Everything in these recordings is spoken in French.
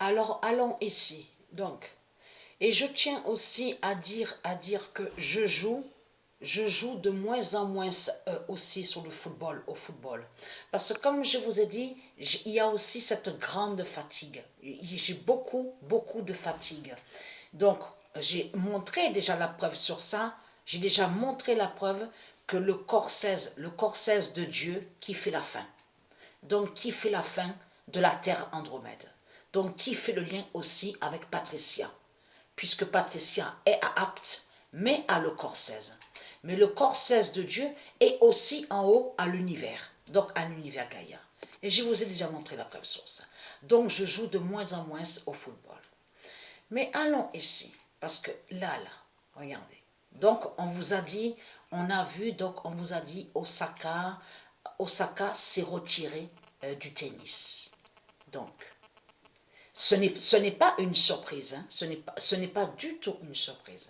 Alors allons ici. Donc, et je tiens aussi à dire que je joue de moins en moins aussi sur le football, au football. Parce que comme je vous ai dit, il y a aussi cette grande fatigue. J'ai beaucoup de fatigue. Donc, j'ai montré déjà la preuve sur ça. J'ai déjà montré la preuve que le corps 16 de Dieu qui fait la fin. Donc, qui fait la fin de la terre Andromède. Donc, qui fait le lien aussi avec Patricia. Puisque Patricia est apte, mais a le corps 16. Mais le corps 16 de Dieu est aussi en haut à l'univers. Donc, à l'univers Gaïa. Et je vous ai déjà montré la preuve sur ça. Donc, je joue de moins en moins au football. Mais allons ici, parce que là, regardez. Donc, on vous a dit, on a vu, donc on vous a dit, Osaka s'est retiré du tennis. Donc, ce n'est pas une surprise, hein, ce n'est pas du tout une surprise.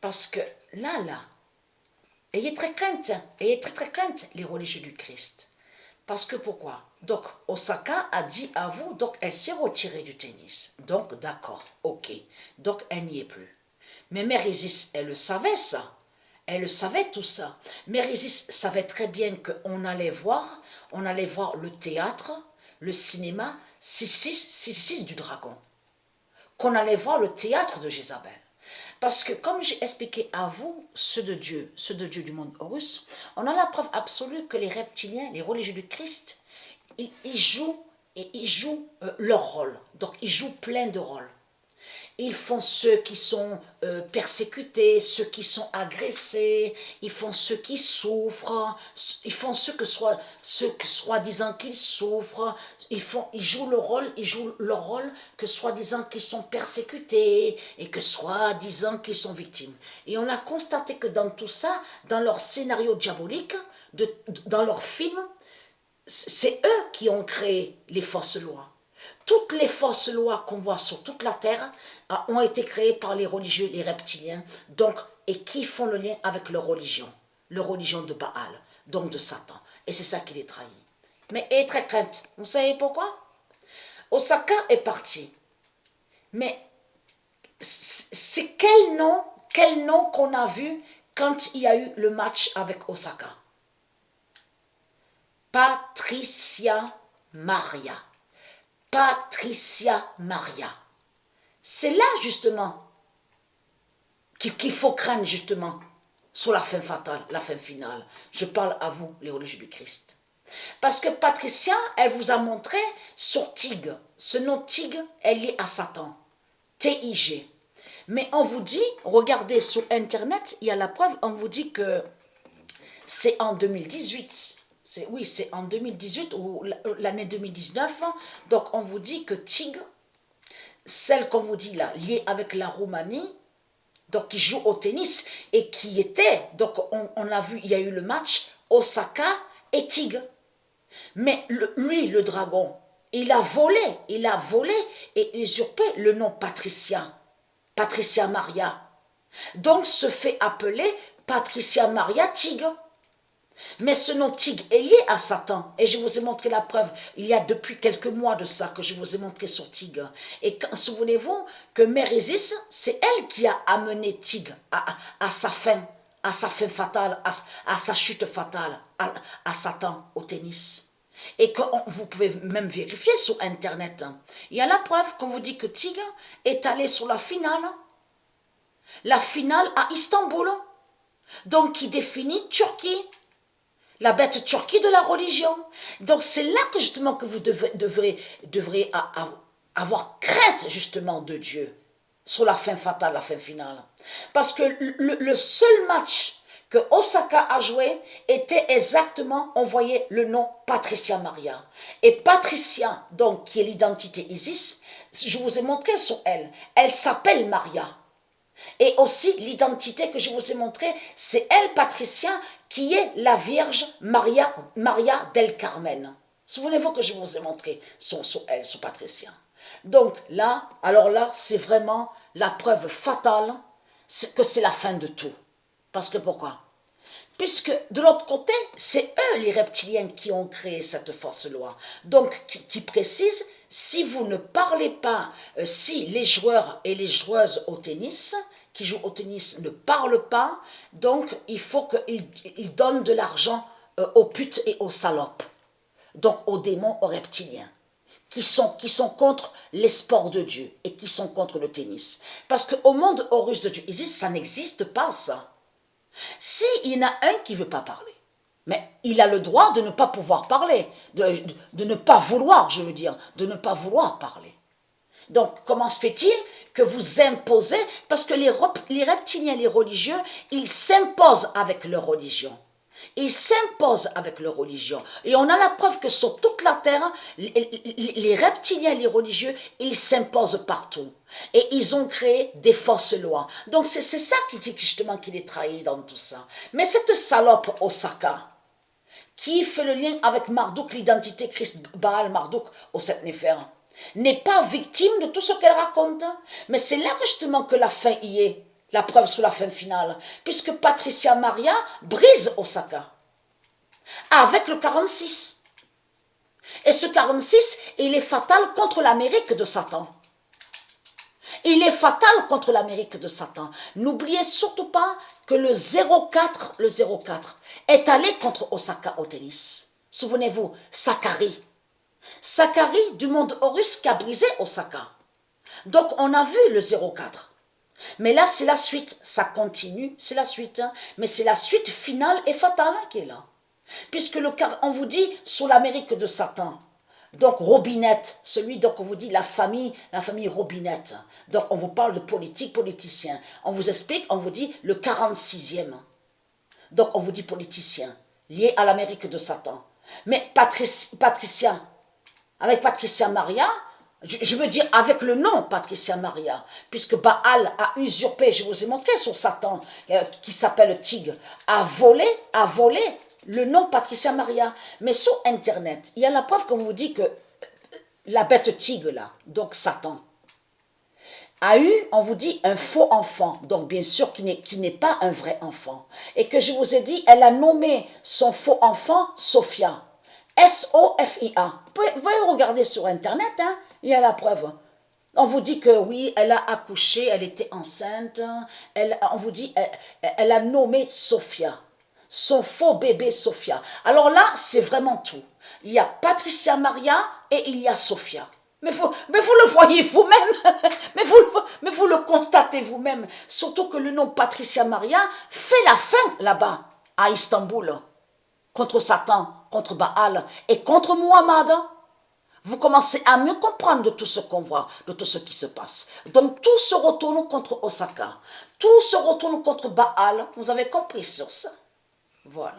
Parce que là, ayez très crainte, ayez très crainte les religieux du Christ. Parce que pourquoi? Donc, Osaka a dit à vous, donc elle s'est retirée du tennis. Donc, d'accord, ok. Donc, elle n'y est plus. Mais Mère Isis, elle le savait ça. Elle le savait tout ça. Mère Isis savait très bien qu'on allait voir le théâtre, le cinéma, 666 du dragon. Qu'on allait voir le théâtre de Jézabel. Parce que comme j'ai expliqué à vous, ceux de Dieu du monde Horus, on a la preuve absolue que les reptiliens, les religieux du Christ, ils jouent leur rôle. Donc ils jouent plein de rôles. Ils font ceux qui sont persécutés, ceux qui sont agressés, ils font ceux qui souffrent, ils font ceux que soi-disant qu'ils souffrent, ils jouent leur rôle que soi-disant qu'ils sont persécutés et que soi-disant qu'ils sont victimes. Et on a constaté que dans tout ça, dans leur scénario diabolique, dans leur film, c'est eux qui ont créé les fausses lois. Toutes les fausses lois qu'on voit sur toute la terre ont été créées par les religieux, les reptiliens, donc, et qui font le lien avec leur religion de Baal, donc de Satan. Et c'est ça qui les trahit. Mais ayez très crainte. Vous savez pourquoi? Osaka est parti. Mais c'est quel nom qu'on a vu quand il y a eu le match avec Osaka? Patricia Maria. Patricia Maria. C'est là justement qu'il faut craindre justement sur la fin fatale, la fin finale. Je parle à vous, les religieux du Christ. Parce que Patricia, elle vous a montré sur Tig. Ce nom Tig est lié à Satan. T-I-G. Mais on vous dit, regardez sur Internet, il y a la preuve, on vous dit que c'est en 2018. Oui, c'est en 2018 ou l'année 2019. Donc on vous dit que Tig, celle qu'on vous dit là, liée avec la Roumanie, donc qui joue au tennis et qui était, donc on a vu, il y a eu le match Osaka et Tig. Mais lui, le dragon, il a volé et usurpé le nom Patricia Maria. Donc se fait appeler Patricia Maria Tig. Mais ce nom Tig est lié à Satan. Et je vous ai montré la preuve. Il y a depuis quelques mois de ça que je vous ai montré sur Tig. Et souvenez-vous que Mère Isis, c'est elle qui a amené Tig à sa fin fatale, à sa chute fatale, à Satan au tennis. Et que vous pouvez même vérifier sur Internet. Il y a la preuve qu'on vous dit que Tig est allé sur la finale à Istanbul. Donc qui définit Turquie. La bête Turquie de la religion. Donc c'est là que justement que vous devrez avoir crainte justement de Dieu sur la fin fatale, la fin finale. Parce que le seul match que Osaka a joué était exactement, on voyait le nom Patricia Maria. Et Patricia, donc qui est l'identité Isis, je vous ai montré sur elle. Elle s'appelle Maria. Et aussi l'identité que je vous ai montrée, c'est elle, Patricia, qui est la Vierge Maria del Carmen. Souvenez-vous que je vous ai montré sur elle, sur Patricia. Donc là, alors là, c'est vraiment la preuve fatale que c'est la fin de tout. Parce que pourquoi? Puisque de l'autre côté, c'est eux les reptiliens qui ont créé cette fausse loi. Donc qui précise, si vous ne parlez pas, si les joueurs et les joueuses au tennis, qui jouent au tennis, ne parlent pas, donc il faut qu'ils donnent de l'argent aux putes et aux salopes, donc aux démons, aux reptiliens, qui sont contre les sports de Dieu et qui sont contre le tennis. Parce qu'au monde Horus de Dieu Isis, ça n'existe pas ça. S'il y en a un qui ne veut pas parler, mais il a le droit de ne pas pouvoir parler, de ne pas vouloir, je veux dire, de ne pas vouloir parler. Donc, comment se fait-il que vous imposez, parce que les reptiliens, les religieux, ils s'imposent avec leur religion. Ils s'imposent avec leur religion. Et on a la preuve que sur toute la terre, les reptiliens, les religieux, ils s'imposent partout. Et ils ont créé des fausses lois. Donc c'est ça justement qui les trahit dans tout ça. Mais cette salope Osaka, qui fait le lien avec Marduk, l'identité Christ Baal Marduk au sept Néfer, n'est pas victime de tout ce qu'elle raconte. Mais c'est là justement que la fin y est. La preuve sur la fin finale, puisque Patricia Maria brise Osaka avec le 46. Et ce 46, il est fatal contre l'Amérique de Satan. Il est fatal contre l'Amérique de Satan. N'oubliez surtout pas que le 04 est allé contre Osaka au tennis. Souvenez-vous, Sakari. Sakari du monde Horus qui a brisé Osaka. Donc on a vu le 04. Mais là, c'est la suite, ça continue, c'est la suite, hein. Mais c'est la suite finale et fatale qui est là. Puisque on vous dit sur l'Amérique de Satan, donc Robinette, celui donc on vous dit la famille Robinette, donc on vous parle de politique, politicien, on vous explique, on vous dit le 46e, donc on vous dit politicien, lié à l'Amérique de Satan. Mais Patricia, avec Patricia Maria, je veux dire avec le nom Patricia Maria, puisque Baal a usurpé, je vous ai montré sur Satan, qui s'appelle Tigre, a volé le nom Patricia Maria. Mais sur Internet, il y a la preuve qu'on vous dit que la bête tigre là, donc Satan, a eu, on vous dit, un faux enfant, donc bien sûr qui n'est pas un vrai enfant. Et que je vous ai dit, elle a nommé son faux enfant Sophia. S-O-F-I-A. Vous pouvez regarder sur Internet, hein, il y a la preuve. On vous dit que oui, elle a accouché, elle était enceinte. On vous dit, elle a nommé Sophia. Son faux bébé Sophia. Alors là, c'est vraiment tout. Il y a Patricia Maria et il y a Sophia. Mais vous le voyez vous-même, mais vous le constatez vous-même. Surtout que le nom Patricia Maria fait la fin là-bas, à Istanbul, contre Satan, contre Baal et contre Muhammad. Vous commencez à mieux comprendre de tout ce qu'on voit, de tout ce qui se passe. Donc tout se retourne contre Osaka, tout se retourne contre Baal. Vous avez compris sur ça? Voilà.